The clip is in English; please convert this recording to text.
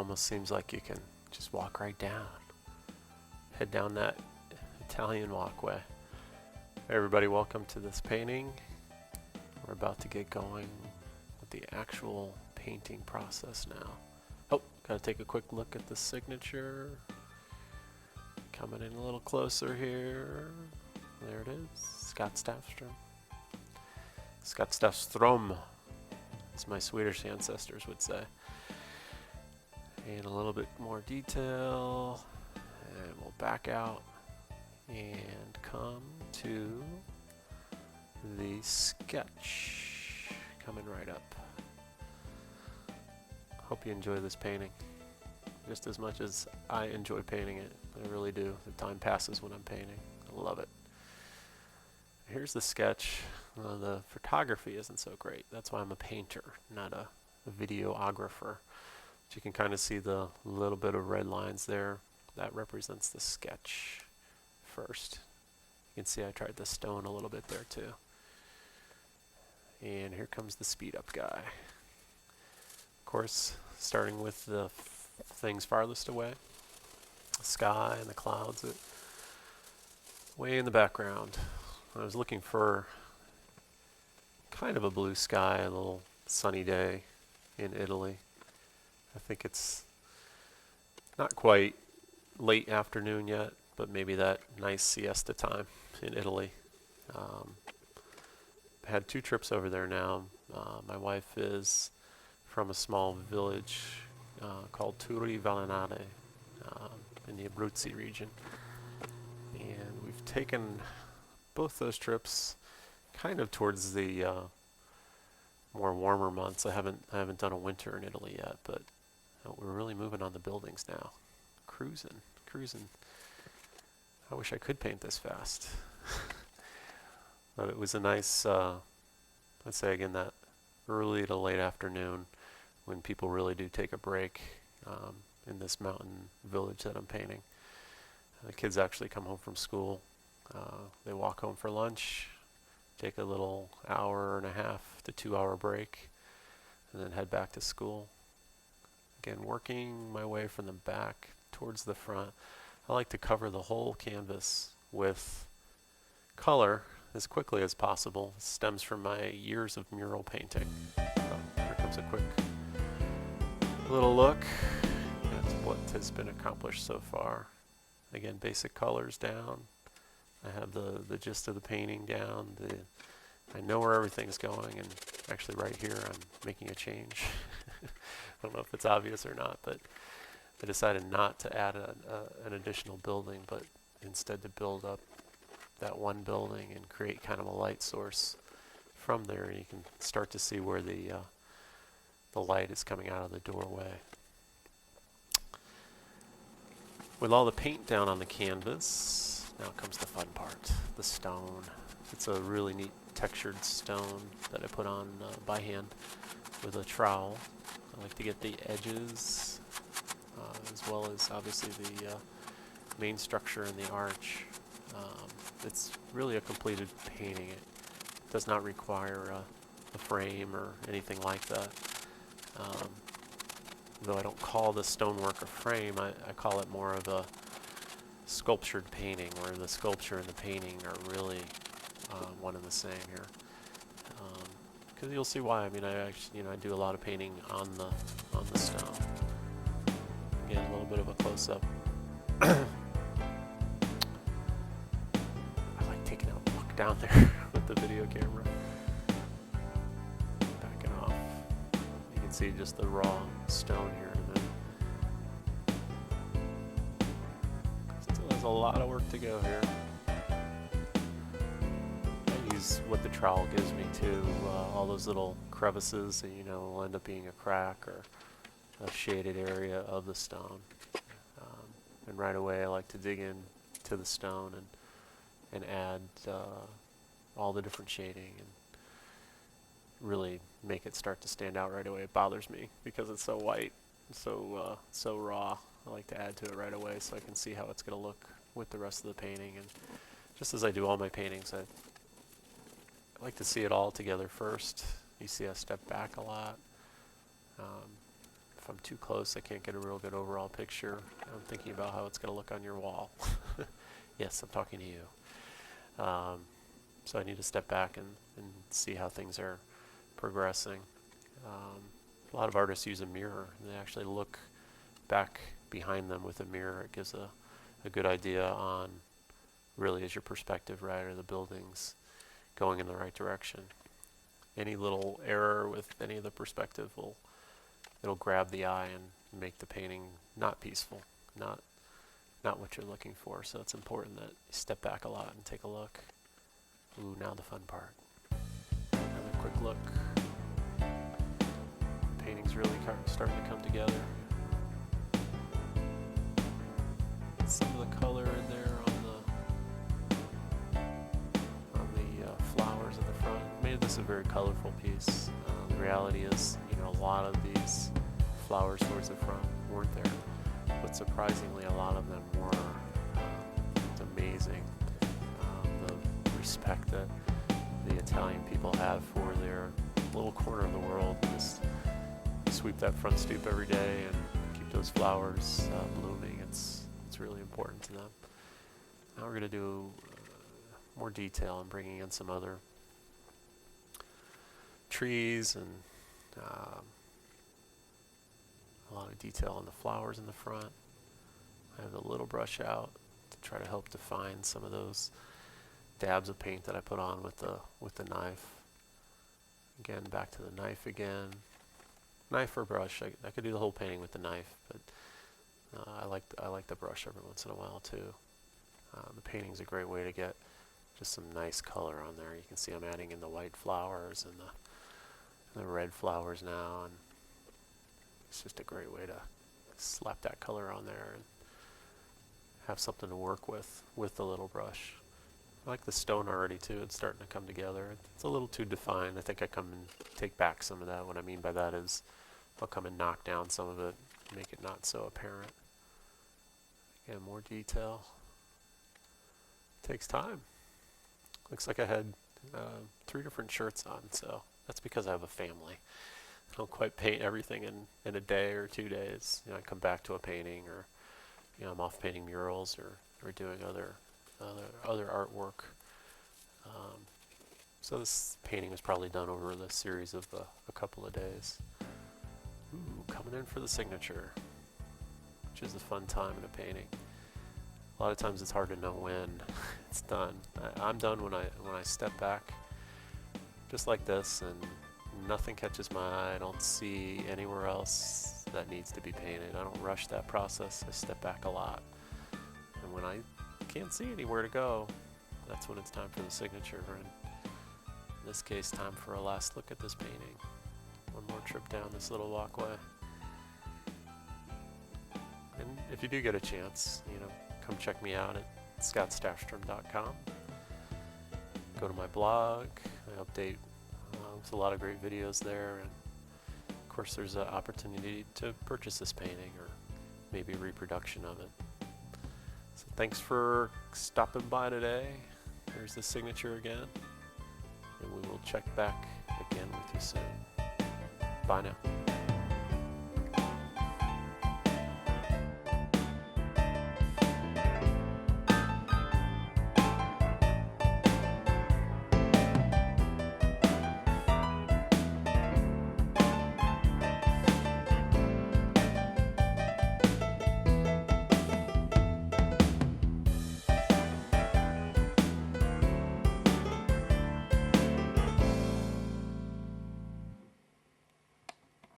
almost seems like you can just walk right down. Head down that Italian walkway. Hey everybody, welcome to this painting. We're about to get going with the actual painting process now. Oh, gotta take a quick look at the signature. Coming in a little closer here. There it is, Scott Stafstrom. Scott Stafstrom, as my Swedish ancestors would say. And a little bit more detail, and we'll back out and come to the sketch. Coming right up. Hope you enjoy this painting just as much as I enjoy painting it. I really do. The time passes when I'm painting. I love it. Here's the sketch. The photography isn't so great. That's why I'm a painter, not a videographer. But you can kind of see the little bit of red lines there. That represents the sketch first. You can see I tried the stone a little bit there too. And here comes the speed up guy. Of course, starting with the things farthest away. The sky and the clouds way in the background. I was looking for kind of a blue sky, a little sunny day in Italy. I think it's not quite late afternoon yet, but maybe that nice siesta time in Italy. Had 2 trips over there now. My wife is from a small village called Turi Valenade in the Abruzzi region. And we've taken both those trips kind of towards the more warmer months. I haven't done a winter in Italy yet, but we're really moving on the buildings now. Cruising. I wish I could paint this fast. But it was a nice, let's say again, that early to late afternoon when people really do take a break in this mountain village that I'm painting. The kids actually come home from school. They walk home for lunch, take a little hour and a half to 2 hour break, and then head back to school. Again, working my way from the back towards the front. I like to cover the whole canvas with color as quickly as possible. It stems from my years of mural painting. Here comes a quick little look at what has been accomplished so far. Again, basic colors down. I have the gist of the painting down. I know where everything's going, and actually right here I'm making a change. I don't know if it's obvious or not, but I decided not to add an additional building, but instead to build up that one building and create kind of a light source from there. You can start to see where the light is coming out of the doorway. With all the paint down on the canvas, now comes the fun part, the stone. It's a really neat textured stone that I put on by hand with a trowel. I like to get the edges as well as obviously the main structure and the arch. It's really a completed painting. It does not require a frame or anything like that. Though I don't call the stonework a frame, I call it more of a sculptured painting, where the sculpture and the painting are really one and the same here. Because you'll see why. I mean, I do a lot of painting on the stone. Again, a little bit of a close-up. I like taking a look down there with the video camera. Backing off. You can see just the raw stone here in a minute. Still has a lot of work to go here. I use what the trowel gives me too. All those little crevices that will end up being a crack or a shaded area of the stone. And right away I like to dig in to the stone and add all the different shading and really make it start to stand out right away. It bothers me because it's so white, so raw. I like to add to it right away so I can see how it's going to look with the rest of the painting. And just as I do all my paintings, I like to see it all together first. You see I step back a lot. If I'm too close, I can't get a real good overall picture. I'm thinking about how it's going to look on your wall. Yes, I'm talking to you. So I need to step back and see how things are progressing. A lot of artists use a mirror, and they actually look back behind them with a mirror. It gives a good idea on really is your perspective right, or the buildings going in the right direction. Any little error with any of the perspective it'll grab the eye and make the painting not peaceful, not what you're looking for. So it's important that you step back a lot and take a look. Ooh, now the fun part. Another quick look. The painting's really starting to come together. Some of the color in there on the flowers in the front made this a very colorful piece. The reality is, a lot of these flowers towards the front weren't there, but surprisingly, a lot of them were. It's amazing the respect that the Italian people have for their little corner of the world. Just sweep that front stoop every day and keep those flowers blooming. It's really important to them. Now we're going to do more detail and bringing in some other trees and a lot of detail on the flowers in the front. I have the little brush out to try to help define some of those dabs of paint that I put on with the knife. Again, back to the knife again. Knife or brush. I could do the whole painting with the knife, but I like the brush every once in a while too. The painting's a great way to get just some nice color on there. You can see I'm adding in the white flowers and the red flowers now, and it's just a great way to slap that color on there and have something to work with the little brush. I like the stone already too. It's starting to come together. It's a little too defined. I think I come and take back some of that. What I mean by that is I'll come and knock down some of it, make it not so apparent. Again, more detail. Takes time. Looks like I had 3 different shirts on, so that's because I have a family. I don't quite paint everything in a day or 2 days. I come back to a painting, or I'm off painting murals or doing other artwork. So this painting was probably done over the series of a couple of days. Ooh, coming in for the signature, which is a fun time in a painting. A lot of times it's hard to know when it's done. I'm done when I step back, just like this, and nothing catches my eye. I don't see anywhere else that needs to be painted. I don't rush that process. I step back a lot. And when I can't see anywhere to go, that's when it's time for the signature. And in this case, time for a last look at this painting. One more trip down this little walkway. And if you do get a chance, come check me out at scottstafstrom.com. Go to my blog. I update with a lot of great videos there, and of course there's an opportunity to purchase this painting or maybe a reproduction of it. So thanks for stopping by today. There's the signature again, and we will check back again with you soon. Bye now.